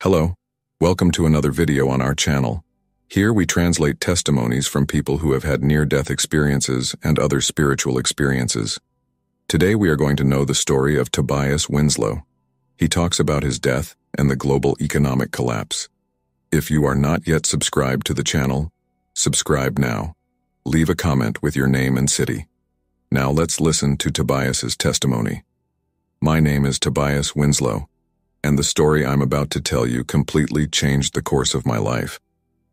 Hello, welcome to another video on our channel. Here we translate testimonies from people who have had near-death experiences and other spiritual experiences. Today we are going to know the story of Tobias Winslow. He talks about his death and the global economic collapse. If you are not yet subscribed to the channel, subscribe now. Leave a comment with your name and city. Now let's listen to Tobias's testimony. My name is Tobias Winslow, and the story I'm about to tell you completely changed the course of my life.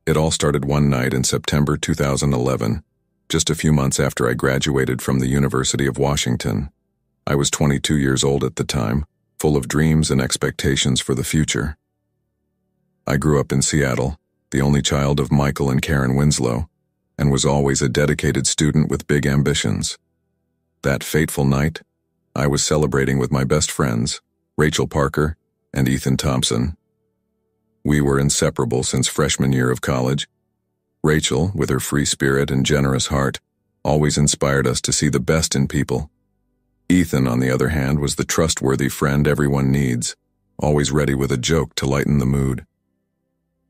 It all started one night in September 2011, just a few months after I graduated from the University of Washington. I was 22 years old at the time, full of dreams and expectations for the future. I grew up in Seattle, the only child of Michael and Karen Winslow, and was always a dedicated student with big ambitions. That fateful night, I was celebrating with my best friends, Rachel Parker and Ethan Thompson. We were inseparable since freshman year of college. Rachel, with her free spirit and generous heart, always inspired us to see the best in people. Ethan, on the other hand, was the trustworthy friend everyone needs, always ready with a joke to lighten the mood.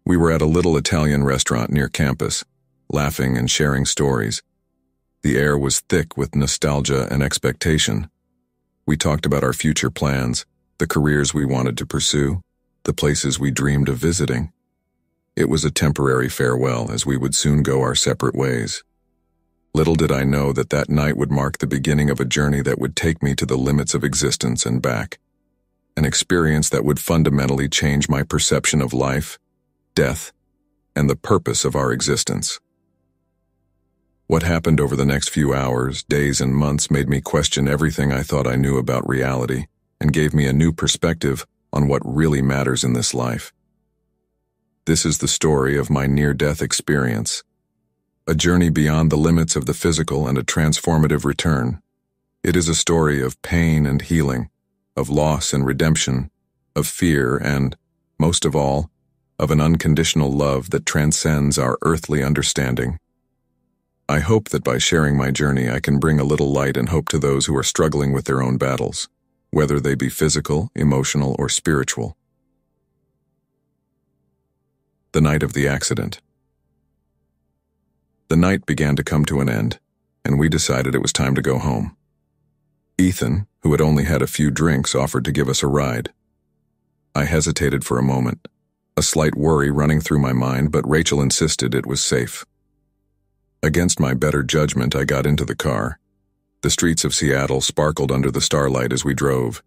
We were at a little Italian restaurant near campus, laughing and sharing stories. The air was thick with nostalgia and expectation. We talked about our future plans, the careers we wanted to pursue, the places we dreamed of visiting. It was a temporary farewell, as we would soon go our separate ways. Little did I know that that night would mark the beginning of a journey that would take me to the limits of existence and back. An experience that would fundamentally change my perception of life, death, and the purpose of our existence. What happened over the next few hours, days, and months made me question everything I thought I knew about reality and gave me a new perspective on what really matters in this life. This is the story of my near-death experience, a journey beyond the limits of the physical and a transformative return. It is a story of pain and healing, of loss and redemption, of fear and, most of all, of an unconditional love that transcends our earthly understanding. I hope that by sharing my journey I can bring a little light and hope to those who are struggling with their own battles, whether they be physical, emotional, or spiritual. The night of the accident. The night began to come to an end, and we decided it was time to go home. Ethan, who had only had a few drinks, offered to give us a ride. I hesitated for a moment, a slight worry running through my mind, but Rachel insisted it was safe. Against my better judgment, I got into the car. The streets of Seattle sparkled under the starlight as we drove.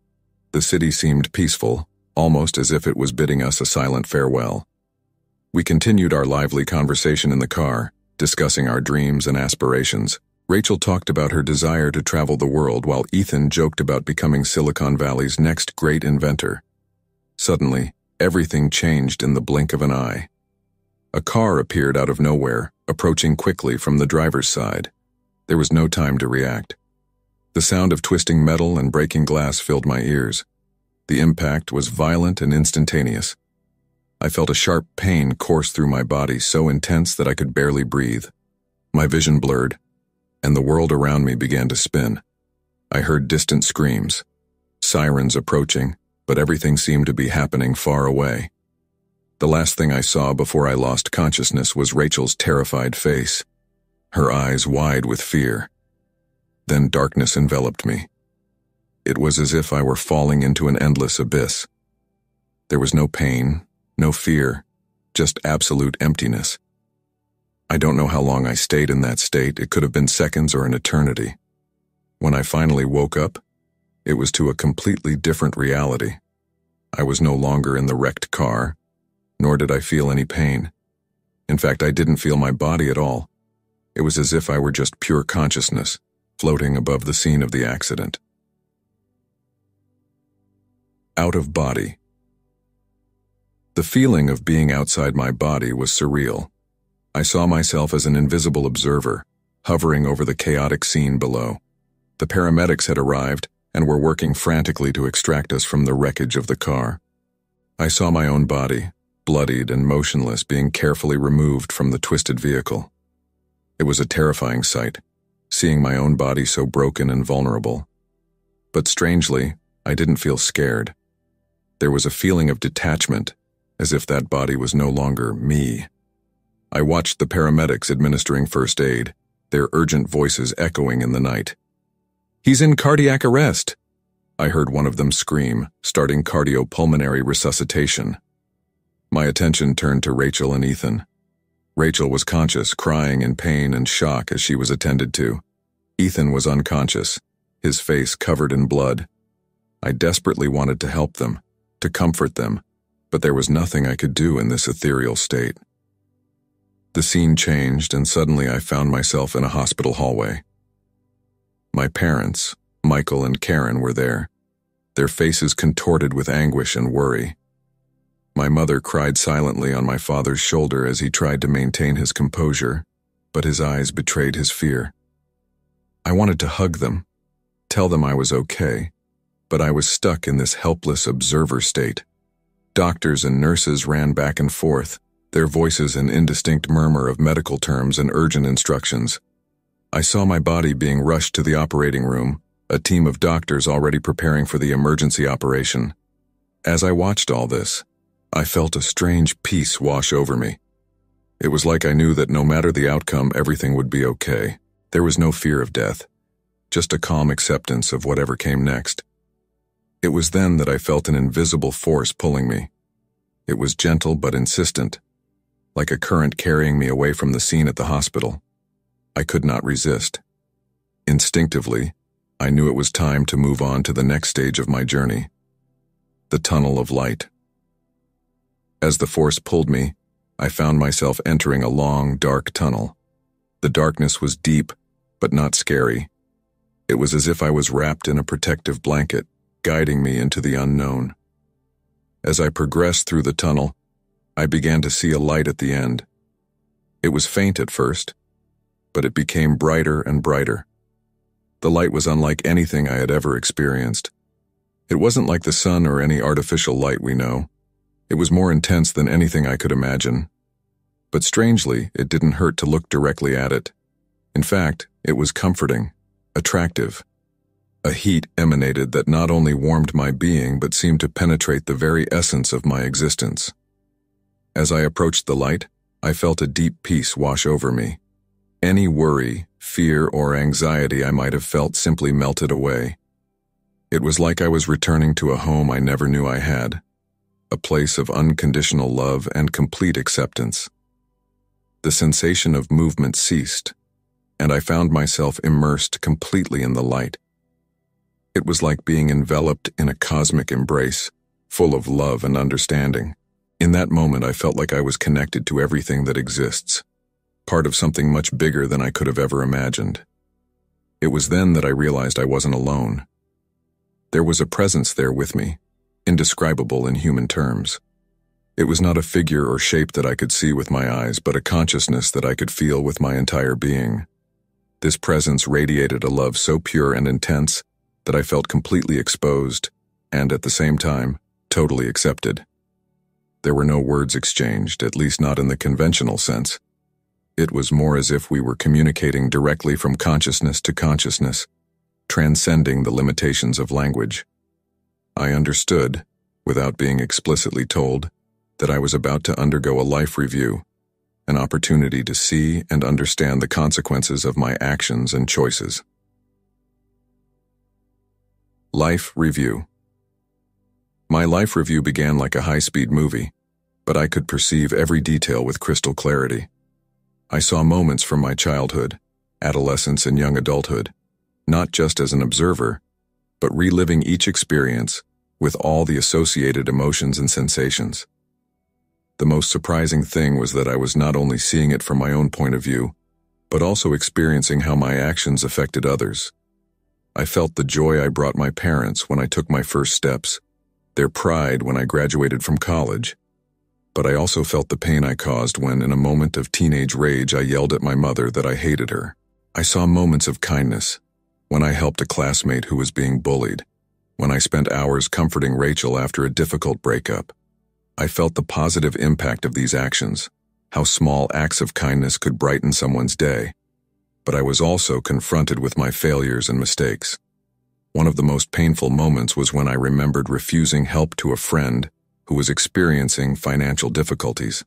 The city seemed peaceful, almost as if it was bidding us a silent farewell. We continued our lively conversation in the car, discussing our dreams and aspirations. Rachel talked about her desire to travel the world, while Ethan joked about becoming Silicon Valley's next great inventor. Suddenly, everything changed in the blink of an eye. A car appeared out of nowhere, approaching quickly from the driver's side. There was no time to react. The sound of twisting metal and breaking glass filled my ears. The impact was violent and instantaneous. I felt a sharp pain course through my body, so intense that I could barely breathe. My vision blurred, and the world around me began to spin. I heard distant screams, sirens approaching, but everything seemed to be happening far away. The last thing I saw before I lost consciousness was Rachel's terrified face, her eyes wide with fear. Then darkness enveloped me. It was as if I were falling into an endless abyss. There was no pain, no fear, just absolute emptiness. I don't know how long I stayed in that state. It could have been seconds or an eternity. When I finally woke up, it was to a completely different reality. I was no longer in the wrecked car, nor did I feel any pain. In fact, I didn't feel my body at all. It was as if I were just pure consciousness, floating above the scene of the accident. Out of body. The feeling of being outside my body was surreal. I saw myself as an invisible observer, hovering over the chaotic scene below. The paramedics had arrived and were working frantically to extract us from the wreckage of the car. I saw my own body, bloodied and motionless, being carefully removed from the twisted vehicle. It was a terrifying sight, seeing my own body so broken and vulnerable. But strangely, I didn't feel scared. There was a feeling of detachment, as if that body was no longer me. I watched the paramedics administering first aid, their urgent voices echoing in the night. "He's in cardiac arrest," I heard one of them scream, starting cardiopulmonary resuscitation. My attention turned to Rachel and Ethan. Rachel was conscious, crying in pain and shock as she was attended to. Ethan was unconscious, his face covered in blood. I desperately wanted to help them, to comfort them, but there was nothing I could do in this ethereal state. The scene changed, and suddenly I found myself in a hospital hallway. My parents, Michael and Karen, were there, their faces contorted with anguish and worry. My mother cried silently on my father's shoulder as he tried to maintain his composure, but his eyes betrayed his fear. I wanted to hug them, tell them I was okay, but I was stuck in this helpless observer state. Doctors and nurses ran back and forth, their voices an indistinct murmur of medical terms and urgent instructions. I saw my body being rushed to the operating room, a team of doctors already preparing for the emergency operation. As I watched all this, I felt a strange peace wash over me. It was like I knew that no matter the outcome, everything would be okay. There was no fear of death, just a calm acceptance of whatever came next. It was then that I felt an invisible force pulling me. It was gentle but insistent, like a current carrying me away from the scene at the hospital. I could not resist. Instinctively, I knew it was time to move on to the next stage of my journey, the tunnel of light. As the force pulled me, I found myself entering a long, dark tunnel. The darkness was deep, but not scary. It was as if I was wrapped in a protective blanket, guiding me into the unknown. As I progressed through the tunnel, I began to see a light at the end. It was faint at first, but it became brighter and brighter. The light was unlike anything I had ever experienced. It wasn't like the sun or any artificial light we know. It was more intense than anything I could imagine. But strangely, it didn't hurt to look directly at it. In fact, it was comforting, attractive. A heat emanated that not only warmed my being but seemed to penetrate the very essence of my existence. As I approached the light, I felt a deep peace wash over me. Any worry, fear, or anxiety I might have felt simply melted away. It was like I was returning to a home I never knew I had, a place of unconditional love and complete acceptance. The sensation of movement ceased, and I found myself immersed completely in the light. It was like being enveloped in a cosmic embrace, full of love and understanding. In that moment, I felt like I was connected to everything that exists, part of something much bigger than I could have ever imagined. It was then that I realized I wasn't alone. There was a presence there with me, indescribable in human terms. It was not a figure or shape that I could see with my eyes, but a consciousness that I could feel with my entire being. This presence radiated a love so pure and intense that I felt completely exposed and, at the same time, totally accepted. There were no words exchanged, at least not in the conventional sense. It was more as if we were communicating directly from consciousness to consciousness, transcending the limitations of language. I understood, without being explicitly told, that I was about to undergo a life review, an opportunity to see and understand the consequences of my actions and choices. Life review. My life review began like a high-speed movie, but I could perceive every detail with crystal clarity. I saw moments from my childhood, adolescence, and young adulthood, not just as an observer, but reliving each experience with all the associated emotions and sensations. The most surprising thing was that I was not only seeing it from my own point of view, but also experiencing how my actions affected others. I felt the joy I brought my parents when I took my first steps, their pride when I graduated from college. But I also felt the pain I caused when, in a moment of teenage rage, I yelled at my mother that I hated her. I saw moments of kindness, when I helped a classmate who was being bullied, when I spent hours comforting Rachel after a difficult breakup. I felt the positive impact of these actions, how small acts of kindness could brighten someone's day. But I was also confronted with my failures and mistakes. One of the most painful moments was when I remembered refusing help to a friend who was experiencing financial difficulties.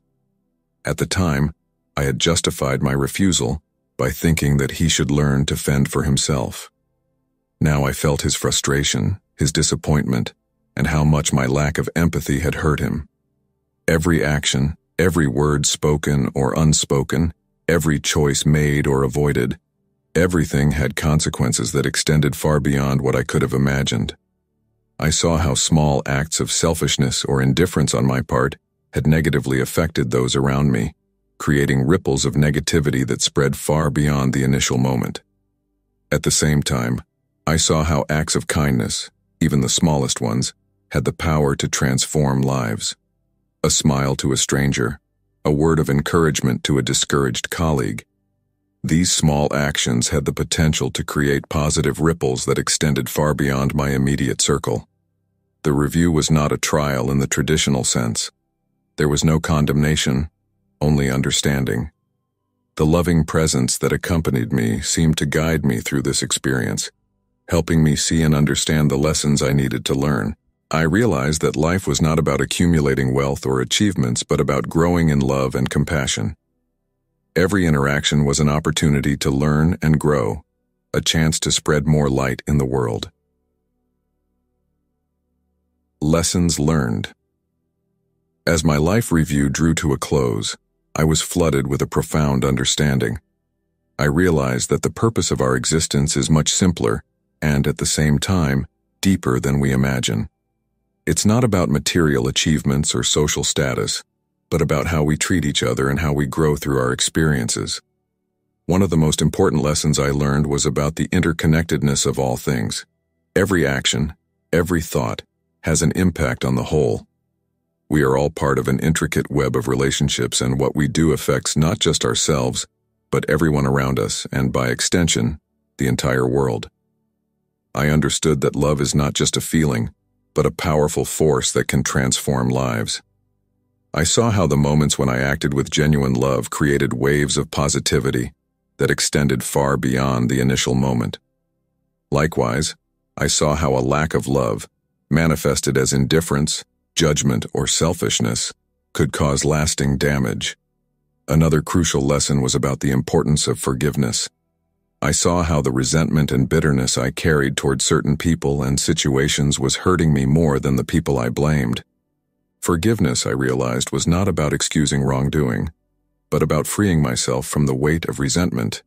At the time, I had justified my refusal by thinking that he should learn to fend for himself. Now I felt his frustration, his disappointment, and how much my lack of empathy had hurt him. Every action, every word spoken or unspoken, every choice made or avoided, everything had consequences that extended far beyond what I could have imagined. I saw how small acts of selfishness or indifference on my part had negatively affected those around me, creating ripples of negativity that spread far beyond the initial moment. At the same time, I saw how acts of kindness, even the smallest ones, had the power to transform lives. A smile to a stranger, a word of encouragement to a discouraged colleague. These small actions had the potential to create positive ripples that extended far beyond my immediate circle. The review was not a trial in the traditional sense. There was no condemnation, only understanding. The loving presence that accompanied me seemed to guide me through this experience, helping me see and understand the lessons I needed to learn. I realized that life was not about accumulating wealth or achievements, but about growing in love and compassion. Every interaction was an opportunity to learn and grow, a chance to spread more light in the world. Lessons learned. As my life review drew to a close, I was flooded with a profound understanding. I realized that the purpose of our existence is much simpler and, at the same time, deeper than we imagine. It's not about material achievements or social status, but about how we treat each other and how we grow through our experiences. One of the most important lessons I learned was about the interconnectedness of all things. Every action, every thought, has an impact on the whole. We are all part of an intricate web of relationships, and what we do affects not just ourselves, but everyone around us, and by extension, the entire world. I understood that love is not just a feeling, but a powerful force that can transform lives. I saw how the moments when I acted with genuine love created waves of positivity that extended far beyond the initial moment. Likewise, I saw how a lack of love, manifested as indifference, judgment, or selfishness, could cause lasting damage. Another crucial lesson was about the importance of forgiveness. I saw how the resentment and bitterness I carried toward certain people and situations was hurting me more than the people I blamed. Forgiveness, I realized, was not about excusing wrongdoing, but about freeing myself from the weight of resentment.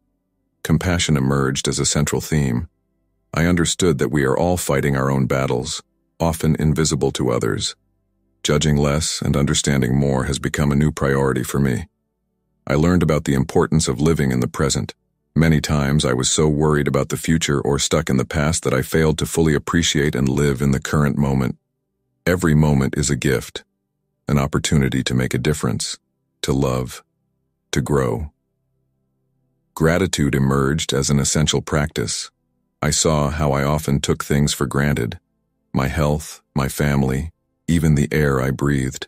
Compassion emerged as a central theme. I understood that we are all fighting our own battles, often invisible to others. Judging less and understanding more has become a new priority for me. I learned about the importance of living in the present. Many times I was so worried about the future or stuck in the past that I failed to fully appreciate and live in the current moment. Every moment is a gift, an opportunity to make a difference, to love, to grow. Gratitude emerged as an essential practice. I saw how I often took things for granted, my health, my family, even the air I breathed.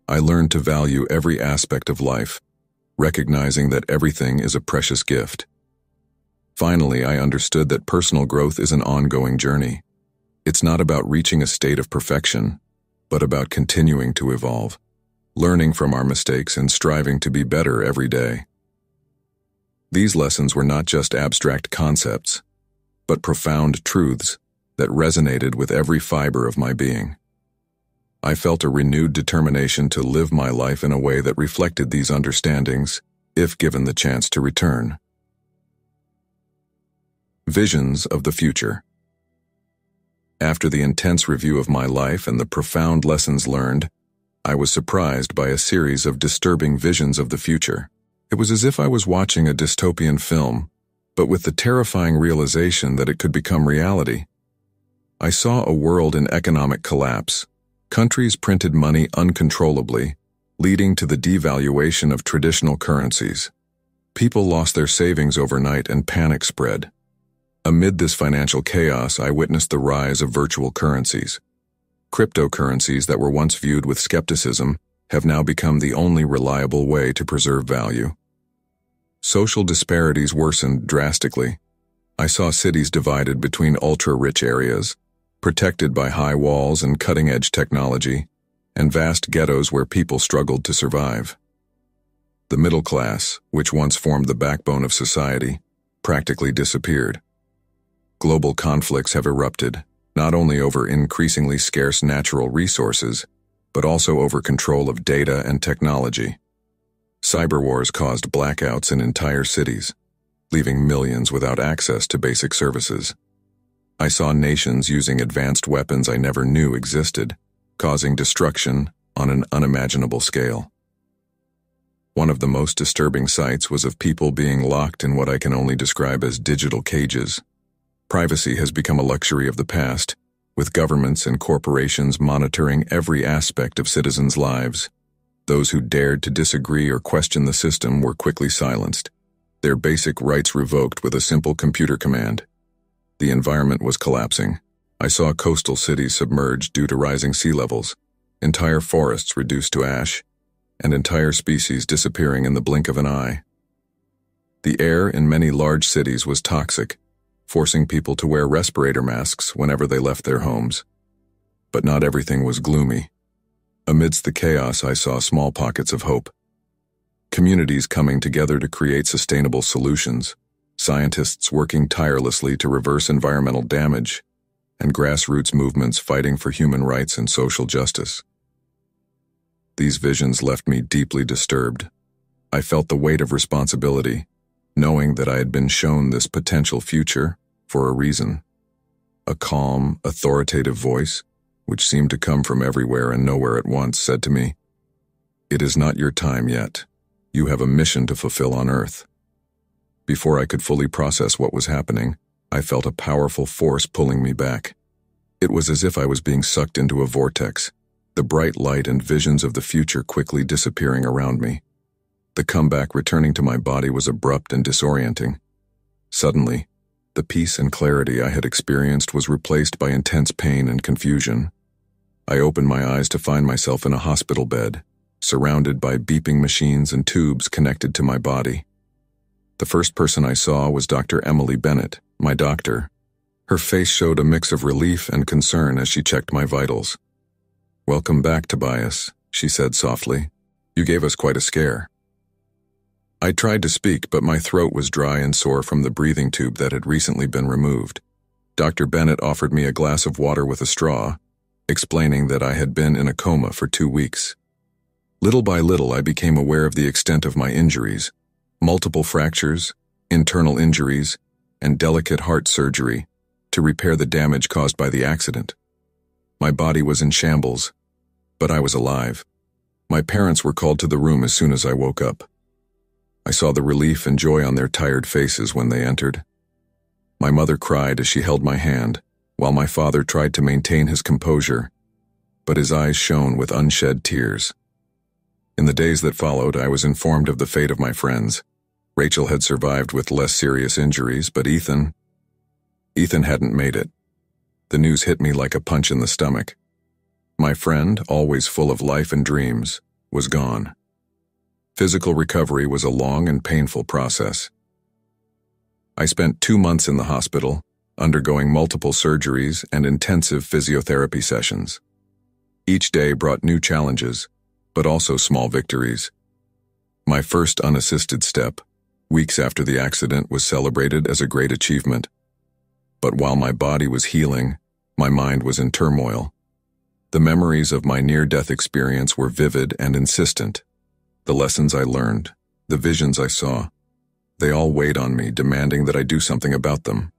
I learned to value every aspect of life, recognizing that everything is a precious gift. Finally, I understood that personal growth is an ongoing journey. It's not about reaching a state of perfection, but about continuing to evolve, learning from our mistakes and striving to be better every day. These lessons were not just abstract concepts, but profound truths that resonated with every fiber of my being. I felt a renewed determination to live my life in a way that reflected these understandings, if given the chance to return. Visions of the future. After the intense review of my life and the profound lessons learned, I was surprised by a series of disturbing visions of the future. It was as if I was watching a dystopian film, but with the terrifying realization that it could become reality. I saw a world in economic collapse. Countries printed money uncontrollably, leading to the devaluation of traditional currencies. People lost their savings overnight and panic spread. Amid this financial chaos, I witnessed the rise of virtual currencies. Cryptocurrencies that were once viewed with skepticism have now become the only reliable way to preserve value. Social disparities worsened drastically. I saw cities divided between ultra-rich areas, protected by high walls and cutting-edge technology, and vast ghettos where people struggled to survive. The middle class, which once formed the backbone of society, practically disappeared. Global conflicts have erupted, not only over increasingly scarce natural resources, but also over control of data and technology. Cyber wars caused blackouts in entire cities, leaving millions without access to basic services. I saw nations using advanced weapons I never knew existed, causing destruction on an unimaginable scale. One of the most disturbing sights was of people being locked in what I can only describe as digital cages. Privacy has become a luxury of the past, with governments and corporations monitoring every aspect of citizens' lives. Those who dared to disagree or question the system were quickly silenced, their basic rights revoked with a simple computer command. The environment was collapsing. I saw coastal cities submerged due to rising sea levels, entire forests reduced to ash, and entire species disappearing in the blink of an eye. The air in many large cities was toxic, forcing people to wear respirator masks whenever they left their homes. But not everything was gloomy. Amidst the chaos, I saw small pockets of hope. Communities coming together to create sustainable solutions, scientists working tirelessly to reverse environmental damage, and grassroots movements fighting for human rights and social justice. These visions left me deeply disturbed. I felt the weight of responsibility, knowing that I had been shown this potential future for a reason. A calm, authoritative voice, which seemed to come from everywhere and nowhere at once, said to me, "It is not your time yet. You have a mission to fulfill on Earth." Before I could fully process what was happening, I felt a powerful force pulling me back. It was as if I was being sucked into a vortex, the bright light and visions of the future quickly disappearing around me. The comeback returning to my body was abrupt and disorienting. Suddenly, the peace and clarity I had experienced was replaced by intense pain and confusion. I opened my eyes to find myself in a hospital bed, surrounded by beeping machines and tubes connected to my body. The first person I saw was Dr. Emily Bennett, my doctor. Her face showed a mix of relief and concern as she checked my vitals. "Welcome back, Tobias," she said softly. "You gave us quite a scare." I tried to speak, but my throat was dry and sore from the breathing tube that had recently been removed. Dr. Bennett offered me a glass of water with a straw, explaining that I had been in a coma for 2 weeks. Little by little, I became aware of the extent of my injuries: multiple fractures, internal injuries, and delicate heart surgery to repair the damage caused by the accident. My body was in shambles, but I was alive. My parents were called to the room as soon as I woke up. I saw the relief and joy on their tired faces when they entered. My mother cried as she held my hand, while my father tried to maintain his composure, but his eyes shone with unshed tears. In the days that followed, I was informed of the fate of my friends. Rachel had survived with less serious injuries, but Ethan hadn't made it. The news hit me like a punch in the stomach. My friend, always full of life and dreams, was gone. Physical recovery was a long and painful process. I spent 2 months in the hospital, undergoing multiple surgeries and intensive physiotherapy sessions. Each day brought new challenges, but also small victories. My first unassisted step, weeks after the accident, was celebrated as a great achievement. But while my body was healing, my mind was in turmoil. The memories of my near-death experience were vivid and insistent. The lessons I learned, the visions I saw, they all weighed on me, demanding that I do something about them.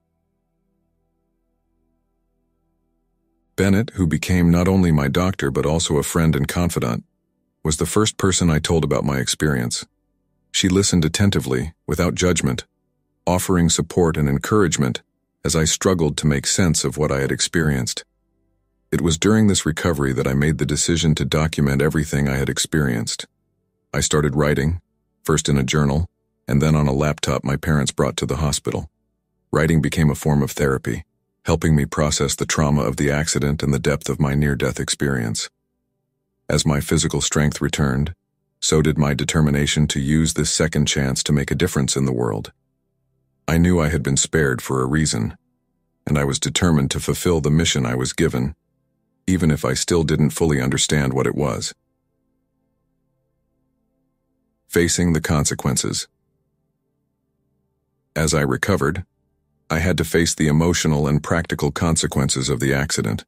Bennett, who became not only my doctor but also a friend and confidant, was the first person I told about my experience. She listened attentively, without judgment, offering support and encouragement as I struggled to make sense of what I had experienced. It was during this recovery that I made the decision to document everything I had experienced. I started writing, first in a journal, and then on a laptop my parents brought to the hospital. Writing became a form of therapy, helping me process the trauma of the accident and the depth of my near-death experience. As my physical strength returned, so did my determination to use this second chance to make a difference in the world. I knew I had been spared for a reason, and I was determined to fulfill the mission I was given. even if I still didn't fully understand what it was. Facing the consequences. As I recovered, I had to face the emotional and practical consequences of the accident.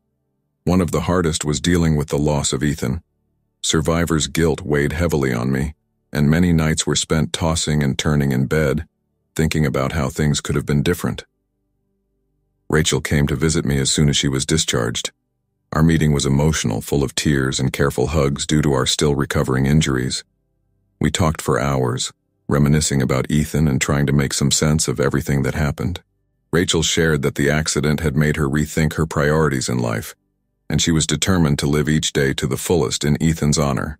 One of the hardest was dealing with the loss of Ethan. Survivor's guilt weighed heavily on me, and many nights were spent tossing and turning in bed, thinking about how things could have been different. Rachel came to visit me as soon as she was discharged. Our meeting was emotional, full of tears and careful hugs due to our still recovering injuries. We talked for hours, reminiscing about Ethan and trying to make some sense of everything that happened. Rachel shared that the accident had made her rethink her priorities in life, and she was determined to live each day to the fullest in Ethan's honor.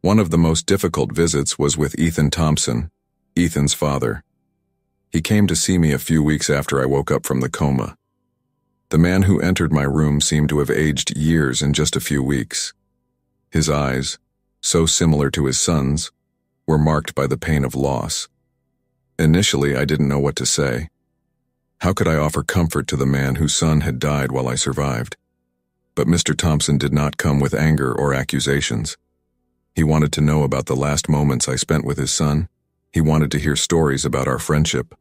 One of the most difficult visits was with Ethan Thompson, Ethan's father. He came to see me a few weeks after I woke up from the coma. The man who entered my room seemed to have aged years in just a few weeks. His eyes, so similar to his son's, were marked by the pain of loss. Initially, I didn't know what to say. How could I offer comfort to the man whose son had died while I survived? But Mr. Thompson did not come with anger or accusations. He wanted to know about the last moments I spent with his son. He wanted to hear stories about our friendship.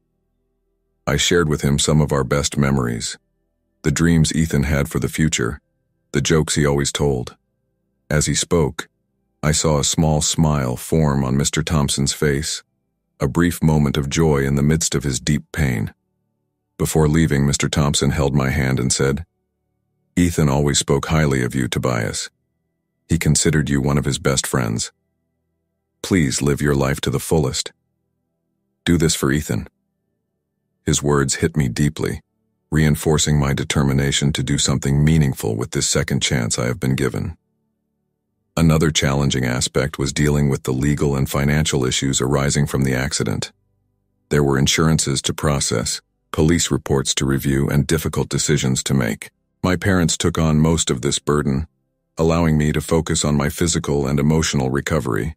I shared with him some of our best memories, the dreams Ethan had for the future, the jokes he always told. As he spoke, I saw a small smile form on Mr. Thompson's face, a brief moment of joy in the midst of his deep pain. Before leaving, Mr. Thompson held my hand and said, "Ethan always spoke highly of you, Tobias. He considered you one of his best friends. Please live your life to the fullest. Do this for Ethan." His words hit me deeply, reinforcing my determination to do something meaningful with this second chance I have been given. Another challenging aspect was dealing with the legal and financial issues arising from the accident. There were insurances to process, police reports to review, and difficult decisions to make. My parents took on most of this burden, allowing me to focus on my physical and emotional recovery.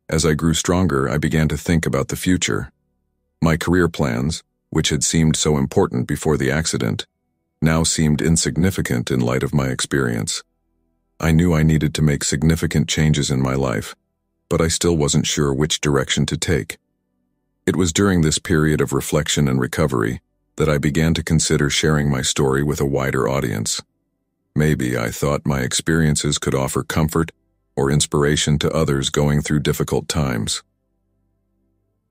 As I grew stronger, I began to think about the future. My career plans, which had seemed so important before the accident, now seemed insignificant in light of my experience. I knew I needed to make significant changes in my life, but I still wasn't sure which direction to take. It was during this period of reflection and recovery that I began to consider sharing my story with a wider audience. Maybe I thought my experiences could offer comfort or inspiration to others going through difficult times.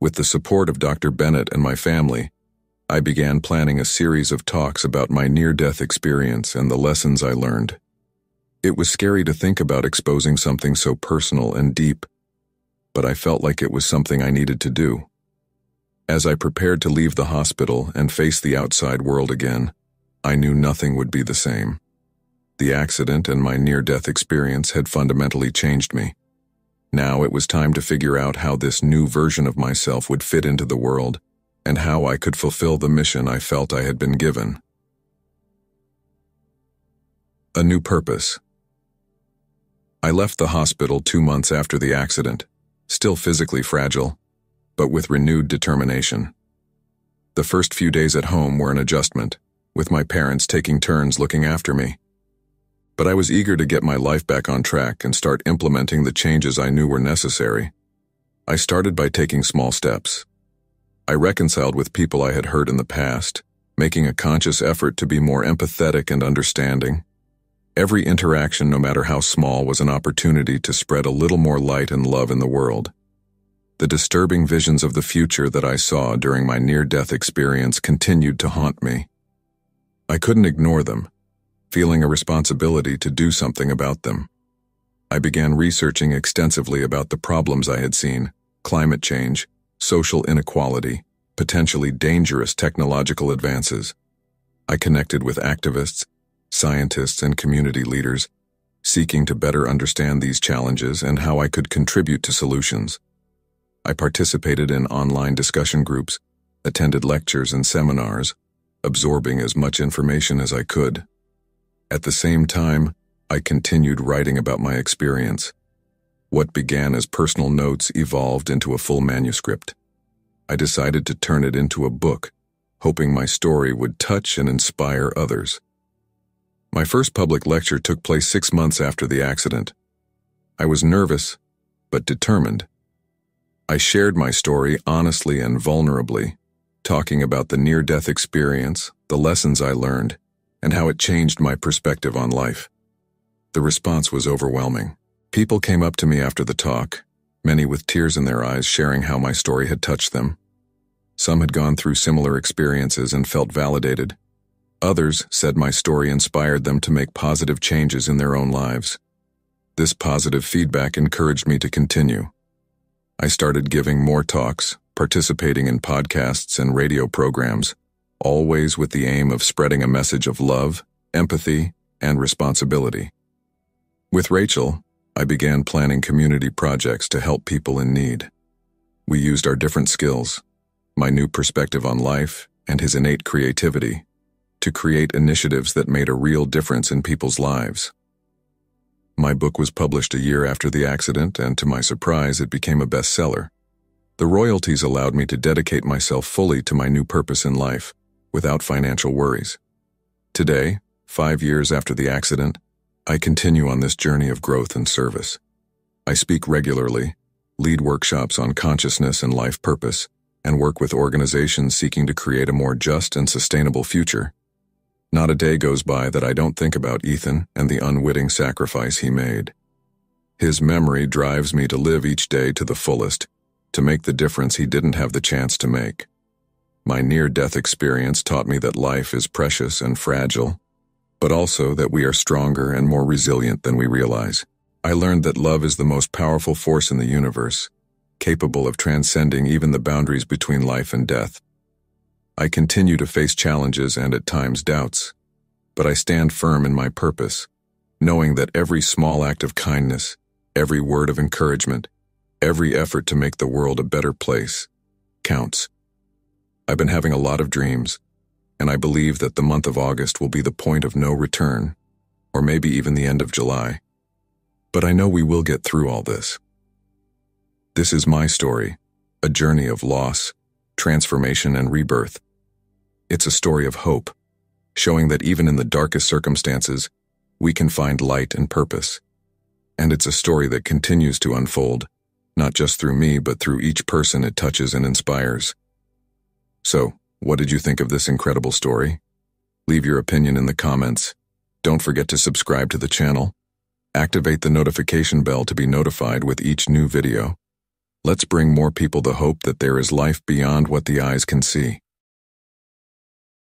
With the support of Dr. Bennett and my family, I began planning a series of talks about my near-death experience and the lessons I learned. It was scary to think about exposing something so personal and deep, but I felt like it was something I needed to do. As I prepared to leave the hospital and face the outside world again, I knew nothing would be the same. The accident and my near-death experience had fundamentally changed me. Now it was time to figure out how this new version of myself would fit into the world and how I could fulfill the mission I felt I had been given. A new purpose. I left the hospital 2 months after the accident, still physically fragile, but with renewed determination. The first few days at home were an adjustment, with my parents taking turns looking after me. But I was eager to get my life back on track and start implementing the changes I knew were necessary. I started by taking small steps. I reconciled with people I had hurt in the past, making a conscious effort to be more empathetic and understanding. Every interaction, no matter how small, was an opportunity to spread a little more light and love in the world. The disturbing visions of the future that I saw during my near-death experience continued to haunt me. I couldn't ignore them, feeling a responsibility to do something about them. I began researching extensively about the problems I had seen: climate change, social inequality, potentially dangerous technological advances. I connected with activists, scientists, and community leaders, seeking to better understand these challenges and how I could contribute to solutions. I participated in online discussion groups, attended lectures and seminars, absorbing as much information as I could. At the same time, I continued writing about my experience. What began as personal notes evolved into a full manuscript. I decided to turn it into a book, hoping my story would touch and inspire others. My first public lecture took place 6 months after the accident. I was nervous, but determined. I shared my story honestly and vulnerably, talking about the near-death experience, the lessons I learned, and how it changed my perspective on life. The response was overwhelming. People came up to me after the talk, many with tears in their eyes, sharing how my story had touched them. Some had gone through similar experiences and felt validated. Others said my story inspired them to make positive changes in their own lives. This positive feedback encouraged me to continue. I started giving more talks, participating in podcasts and radio programs, always with the aim of spreading a message of love, empathy, and responsibility. With Rachel, I began planning community projects to help people in need. We used our different skills, my new perspective on life, and his innate creativity, to create initiatives that made a real difference in people's lives. My book was published a year after the accident, and to my surprise, it became a bestseller. The royalties allowed me to dedicate myself fully to my new purpose in life, without financial worries. Today, 5 years after the accident, I continue on this journey of growth and service. I speak regularly, lead workshops on consciousness and life purpose, and work with organizations seeking to create a more just and sustainable future. Not a day goes by that I don't think about Ethan and the unwitting sacrifice he made. His memory drives me to live each day to the fullest, to make the difference he didn't have the chance to make. My near-death experience taught me that life is precious and fragile, but also that we are stronger and more resilient than we realize. I learned that love is the most powerful force in the universe, capable of transcending even the boundaries between life and death. I continue to face challenges and at times doubts, but I stand firm in my purpose, knowing that every small act of kindness, every word of encouragement, every effort to make the world a better place counts. I've been having a lot of dreams, and I believe that the month of August will be the point of no return, or maybe even the end of July. But I know we will get through all this. This is my story, a journey of loss, transformation, and rebirth. It's a story of hope, showing that even in the darkest circumstances, we can find light and purpose. And it's a story that continues to unfold, not just through me, but through each person it touches and inspires. So, what did you think of this incredible story? Leave your opinion in the comments. Don't forget to subscribe to the channel. Activate the notification bell to be notified with each new video. Let's bring more people the hope that there is life beyond what the eyes can see.